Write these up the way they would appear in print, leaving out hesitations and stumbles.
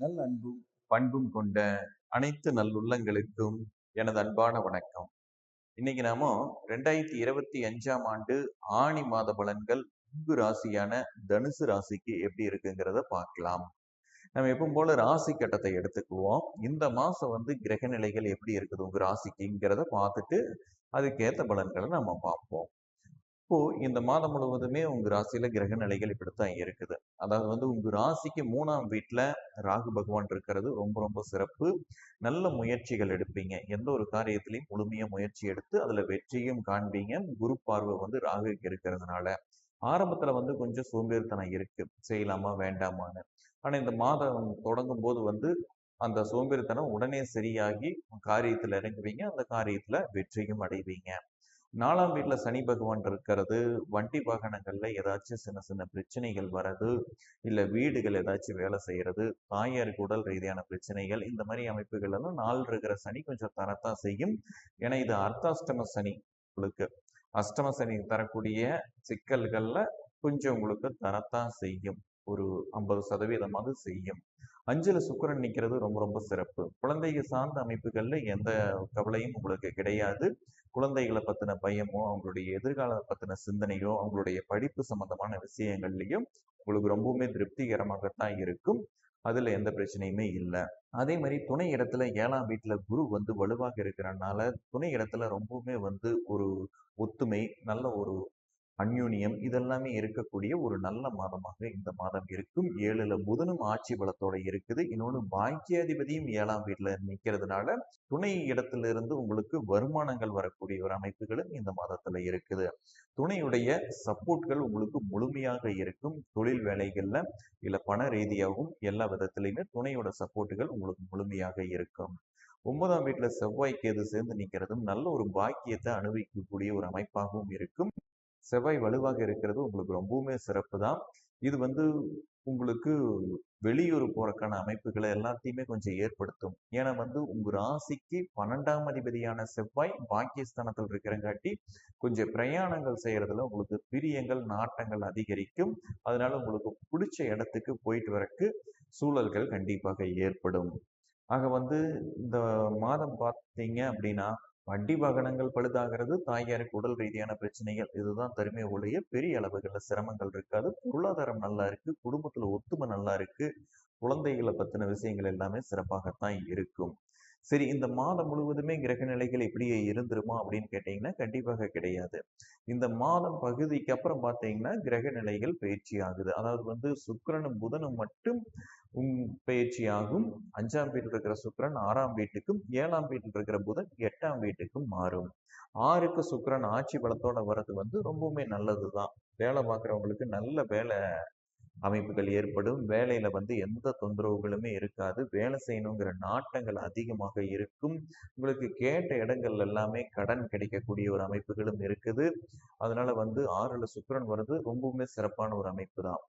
நல் அன்பும் பண்பும் கொண்ட அனைத்து நல்லுள்ளங்களுக்கும் எனது அன்பான வணக்கம். இன்னைக்கு நாம 2025ஆம் ஆண்டு ஆணி மாத பலன்கள் உங்க ராசியான தனுசு ராசிக்கு எப்படி இருக்குங்கிறத பார்க்கலாம். நம்ம எப்பவும் போல ராசி கட்டத்தை எடுத்துக்குவோம். இந்த மாசம் கிரக நிலைகள் எப்படி இருக்குது உங்க ராசிக்குங்கிறத பார்த்துட்டு அதுக்கேற்ற பலன்களை நம்ம பார்ப்போம். இப்போ இந்த மாதம் முழுவதுமே உங்க ராசியில கிரக நிலைகள் இப்படித்தான் இருக்குது. அதாவது உங்க ராசிக்கு 3ஆம் வீட்டுல ராகு பகவான் இருக்கிறது ரொம்ப ரொம்ப சிறப்பு. நல்ல முயற்சிகள் எடுப்பீங்க. எந்த ஒரு காரியத்திலையும் முழுமையா முயற்சி எடுத்து அதுல வெற்றியும் காண்பீங்க. குரு பார்வை ராகுக்கு இருக்கிறதுனால ஆரம்பத்துல கொஞ்சம் சோம்பேறித்தனம் இருக்கு, செய்யலாமா வேண்டாமான்னு. ஆனா இந்த மாதம் தொடங்கும் போது அந்த சோம்பேறித்தனம் உடனே சரியாகி காரியத்துல இறங்குவீங்க. அந்த காரியத்துல வெற்றியும் அடைவீங்க. 4ஆம் வீட்டுல சனி பகவான் இருக்கிறது வண்டி வாகனங்கள்ல ஏதாச்சும் சின்ன சின்ன பிரச்சனைகள் வர்றது, இல்ல வீடுகள் ஏதாச்சும் வேலை செய்யறது, தாயாருக்கு உடல் ரீதியான பிரச்சனைகள், இந்த மாதிரி அமைப்புகள் எல்லாம் 4 இருக்கிற சனி கொஞ்சம் தரத்தான் செய்யும். ஏன்னா இது அர்த்தாஷ்டம சனி. உங்களுக்கு அஷ்டம சனி தரக்கூடிய சிக்கல்கள்ல கொஞ்சம் உங்களுக்கு தரத்தான் செய்யும். ஒரு 50% செய்யும். 5ல சுக்கிரன் நிற்கிறது ரொம்ப ரொம்ப சிறப்பு. குழந்தைகள் சார்ந்த அமைப்புகள்ல எந்த கவலையும் உங்களுக்கு கிடையாது. குழந்தைகளை பத்தின பயமோ, அவங்களுடைய எதிர்காலம் பத்தின சிந்தனையோ, அவங்களுடைய படிப்பு சம்பந்தமான விஷயங்கள்லையும் உங்களுக்கு ரொம்பவுமே திருப்திகரமாகத்தான் இருக்கும். அதுல எந்த பிரச்சனையுமே இல்லை. அதே மாதிரி துணை இடத்துல 7ஆம் வீட்டுல குரு வலுவாக இருக்கிறனால துணை இடத்துல ரொம்பவுமே ஒரு ஒத்துமை, நல்ல ஒரு அந்யூன்யம் இதெல்லாமே இருக்கக்கூடிய ஒரு நல்ல மாதமாக இந்த மாதம் இருக்கும். 7ல புதனும் ஆட்சி பலத்தோட இருக்குது. இன்னொன்று பாக்கியாதிபதியும் 7ஆம் வீட்டுல நிற்கிறதுனால துணை இடத்திலிருந்து உங்களுக்கு வருமானங்கள் வரக்கூடிய ஒரு அமைப்புகளும் இந்த மாதத்துல இருக்குது. துணையுடைய சப்போர்ட்கள் உங்களுக்கு முழுமையாக இருக்கும். தொழில் வேலைகள்ல இல்ல பண ரீதியாகவும் எல்லா விதத்திலையுமே துணையோட சப்போர்ட்டுகள் உங்களுக்கு முழுமையாக இருக்கும். 9ஆம் வீட்டுல செவ்வாய் கேது சேர்ந்து நிற்கிறதும் நல்ல ஒரு பாக்கியத்தை அனுபவிக்கக்கூடிய ஒரு அமைப்பாகவும் இருக்கும். செவ்வாய் வலுவாக இருக்கிறது உங்களுக்கு ரொம்பவுமே சிறப்பு தான். இது உங்களுக்கு வெளியூர் போறக்கான அமைப்புகளை எல்லாத்தையுமே கொஞ்சம் ஏற்படுத்தும். ஏன்னா உங்க ராசிக்கு 12ஆம் அதிபதியான செவ்வாய் பாக்கியஸ்தானத்தில் இருக்கிறங்காட்டி கொஞ்சம் பிரயாணங்கள் செய்யறதுல உங்களுக்கு பிரியங்கள் நாட்டங்கள் அதிகரிக்கும். அதனால உங்களுக்கு பிடிச்ச இடத்துக்கு போயிட்டு வரக்கு சூழல்கள் கண்டிப்பாக ஏற்படும். ஆக இந்த மாதம் பார்த்தீங்க அப்படின்னா வண்டி வாகனங்கள் பழுதாகிறது, தாயாருக்கு உடல் ரீதியான பிரச்சனைகள் இதுதான் தருமே ஒழிய பெரிய அளவுகள்ல சிரமங்கள் இருக்காது. பொருளாதாரம் நல்லா இருக்கு, குடும்பத்துல ஒத்துமை நல்லா இருக்கு, குழந்தைகளை பத்தின விஷயங்கள் எல்லாமே சிறப்பாகத்தான் இருக்கும். சரி, இந்த மாதம் முழுவதுமே கிரக நிலைகள் இப்படியே இருந்துருமா அப்படின்னு கேட்டீங்கன்னா கண்டிப்பாக கிடையாது. இந்த மாதம் பகுதிக்கு அப்புறம் பார்த்தீங்கன்னா கிரக நிலைகள் பயிற்சி ஆகுது. அதாவது சுக்கிரனும் புதனும் மட்டும் பயிற்சி ஆகும். 5ஆம் வீட்டில் இருக்கிற சுக்கிரன் 6ஆம் வீட்டுக்கும், 7ஆம் வீட்டில் இருக்கிற புதன் 8ஆம் வீட்டுக்கும் மாறும். 6க்கு சுக்கிரன் ஆட்சி பலத்தோட வர்றது ரொம்பவுமே நல்லதுதான். வேலை பார்க்குறவங்களுக்கு நல்ல வேலை அமைப்புகள் ஏற்படும். வேலையில எந்த தொந்தரவுகளுமே இருக்காது. வேலை செய்யணுங்கிற நாட்டங்கள் அதிகமாக இருக்கும். உங்களுக்கு கேட்ட இடங்கள் எல்லாமே கடன் கிடைக்கக்கூடிய ஒரு அமைப்புகளும் இருக்குது. அதனால 6ல சுக்கிரன் வர்றது ரொம்பவுமே சிறப்பான ஒரு அமைப்பு தான்.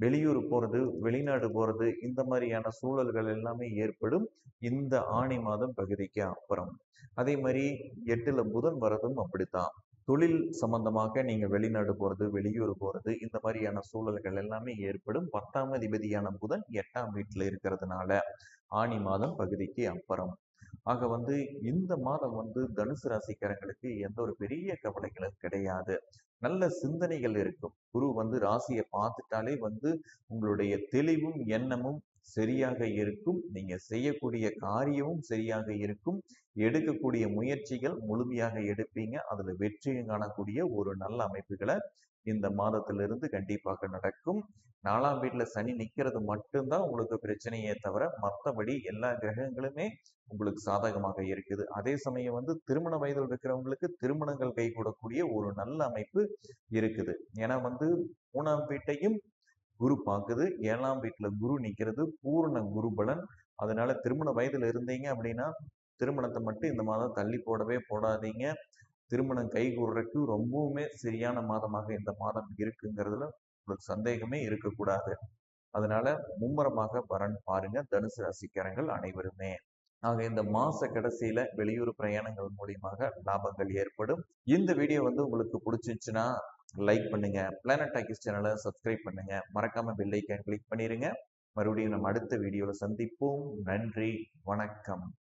வெளியூர் போறது, வெளிநாடு போறது, இந்த மாதிரியான சூழல்கள் எல்லாமே ஏற்படும் இந்த ஆணி மாதம் பகுதிக்கு அப்புறம். அதே மாதிரி 8ல புதன் வரதும் அப்படித்தான். தொழில் சம்பந்தமாக நீங்க வெளிநாடு போறது, வெளியூர் போறது, இந்த மாதிரியான சூழல்கள் எல்லாமே ஏற்படும். 10ஆம் அதிபதியான புதன் 8ஆம் வீட்டுல இருக்கிறதுனால ஆணி மாதம் பகுதிக்கு அப்புறம். ஆக இந்த மாதம் தனுசு ராசிக்காரங்களுக்கு எந்த ஒரு பெரிய கவலைகளும் கிடையாது. நல்ல சிந்தனைகள் இருக்கும். குரு ராசியை பார்த்துட்டாலே உங்களுடைய தெளிவும் எண்ணமும் சரியாக இருக்கும். நீங்க செய்யக்கூடிய காரியமும் சரியாக இருக்கும். எடுக்கக்கூடிய முயற்சிகள் முழுமையாக எடுப்பீங்க. அதுல வெற்றியும் காணக்கூடிய ஒரு நல்ல அமைப்புகளை இந்த மாதத்திலிருந்து கண்டிப்பாக நடக்கும். 4ஆம் வீட்டுல சனி நிக்கிறது மட்டும்தான் உங்களுக்கு பிரச்சனையே தவிர மற்றபடி எல்லா கிரகங்களுமே உங்களுக்கு சாதகமாக இருக்குது. அதே சமயம் திருமண வயதில் இருக்கிறவங்களுக்கு திருமணங்கள் கைகூடக்கூடிய ஒரு நல்ல அமைப்பு இருக்குது. ஏன்னா 3ஆம் வீட்டையும் குரு பார்க்குது, 7ஆம் வீட்டுல குரு நிக்கிறது பூரண குரு பலன். அதனால திருமண வயதுல இருந்தீங்க அப்படின்னா திருமணத்தை மட்டும் இந்த மாதம் தள்ளி போடவே போடாதீங்க. திருமணம் கைகூடுறதுக்கு ரொம்பவுமே சரியான மாதமாக இந்த மாதம் இருக்குங்கிறதுல உங்களுக்கு சந்தேகமே இருக்கக்கூடாது. அதனால மும்முரமாக வரன் பாருங்க தனுசு ராசிக்காரங்கள் அனைவருமே. ஆக இந்த மாச கடைசியில வெளியூர் பிரயாணங்கள் மூலியமாக லாபங்கள் ஏற்படும். இந்த வீடியோ உங்களுக்கு பிடிச்சிருச்சுன்னா லைக் பண்ணுங்க, பிளானட் டாக்கிஸ் சேனலை சப்ஸ்கிரைப் பண்ணுங்க, மறக்காம பெல் ஐக்கான் கிளிக் பண்ணிருங்க. மறுபடியும் நம்ம அடுத்த வீடியோவில் சந்திப்போம். நன்றி, வணக்கம்.